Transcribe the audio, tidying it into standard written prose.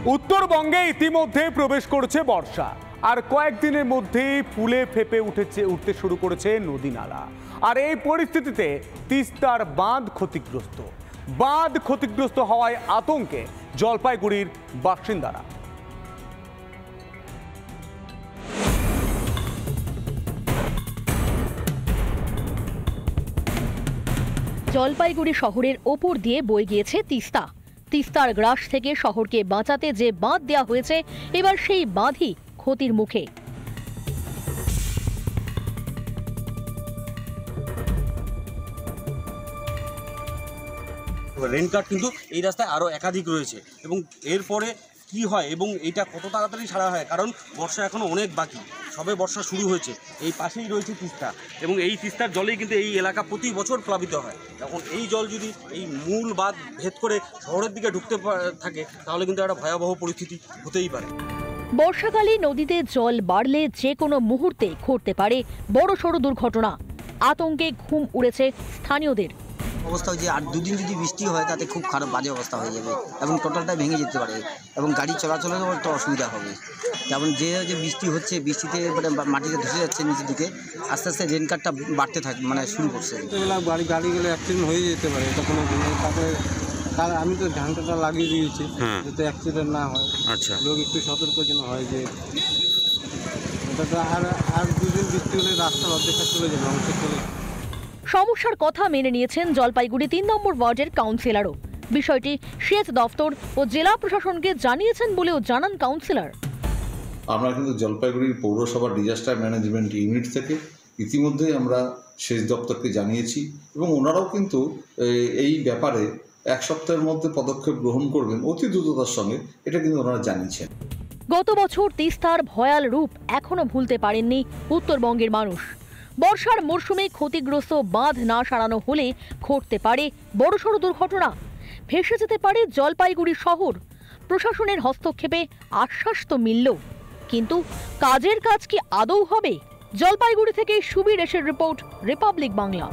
উত্তরবঙ্গে ইতিমধ্যে প্রবেশ করেছে বর্ষা, আর কয়েকদিনের মধ্যেই ফুলে ফেপে উঠতে শুরু করেছে নদী নালা। আর এই পরিস্থিতিতে তিস্তার বাঁধ ক্ষতিগ্রস্ত হওয়ায় আতঙ্কে জলপাইগুড়ির বাসিন্দারা। জলপাইগুড়ি শহরের ওপর দিয়ে বয়ে গিয়েছে তিস্তা। তিস্তার গ্রাস থেকে শহরকে বাঁচাতে যে বাঁধ দেওয়া হয়েছে, এবার সেই বাঁধই ক্ষতির মুখে। রেনকাট কিন্তু এই রাস্তায় আরও একাধিক রয়েছে এবং এরপরে কি হয় এবং এটা কত তাড়াতাড়ি ছাড়া হয়, কারণ বর্ষা এখনও অনেক বাকি, সবে বর্ষা শুরু হয়েছে। এই পাশেই রয়েছে তিস্তা এবং এই তিস্তার জলেই কিন্তু এই এলাকা প্রতি বছর প্লাবিত হয়। এখন এই জল যদি এই মূল বাঁধ ভেদ করে শহরের দিকে ঢুকতে থাকে তাহলে কিন্তু একটা ভয়াবহ পরিস্থিতি হতেই পারে। বর্ষাকালে নদীতে জল বাড়লে যে কোনো মুহূর্তে ঘটতে পারে বড়সড় দুর্ঘটনা। আতঙ্কে ঘুম উড়েছে স্থানীয়দের। অবস্থা যে আর দুদিন যদি বৃষ্টি হয় তাতে খুব খারাপ বাজে অবস্থা হয়ে যাবে এবং টোটালটা ভেঙে যেতে পারে এবং গাড়ি চলাচলেরও একটা অসুবিধা হবে। যেমন যে বৃষ্টি হচ্ছে, বৃষ্টিতে মাটিতে ধসে যাচ্ছে নিচের দিকে, আস্তে আস্তে রেনকাটটা বাড়তে থাকে, মানে শুরু করছে। গাড়ি গেলে অ্যাক্সিডেন্ট হয়ে যেতে পারে, এটা কোনো তারপরে আমি তো ঢাঙ্কাটা লাগিয়ে দিয়েছি যাতে অ্যাক্সিডেন্ট না হয়। আচ্ছা, লোক একটু সতর্ক যেন হয় যে ওটা আর দুদিন বৃষ্টি হলে রাস্তার অর্ধেকটা চলে যাবে, অংশ চলে যাবে। সমস্যার কথা মেনে নিয়েছেন জলপাইগুড়ি ৩ নম্বর ওয়ার্ডের কাউন্সিলরও। বিষয়টি সেচ দফতর ও জেলা প্রশাসনকে জানিয়েছেন বলেও জানান কাউন্সিলর। আমরা কিন্তু জলপাইগুড়ি পৌরসভার ডিজাস্টার ম্যানেজমেন্ট ইউনিট থেকে ইতিমধ্যেই আমরা সেচ দপ্তরকে জানিয়েছি এবং ওনারাও কিন্তু এই ব্যাপারে 1 সপ্তাহের মধ্যে পদক্ষেপ গ্রহণ করবেন অতি দ্রুততার সঙ্গে, এটা কিন্তু ওনারা জানিয়েছেন। গত বছর তিস্তার ভয়াল রূপ এখনো ভুলতে পারেননি উত্তরবঙ্গের মানুষ। বর্ষার মরশুমে ক্ষতিগ্রস্ত বাঁধ না সারানো হলে ঘটতে পারে বড়সড় দুর্ঘটনা, ভেসে যেতে পারে জলপাইগুড়ি শহর। প্রশাসনের হস্তক্ষেপে আশ্বাস তো মিলল, কিন্তু কাজের কাজ কি আদৌ হবে? জলপাইগুড়ি থেকে সুবীর এসের রিপোর্ট, রিপাবলিক বাংলা।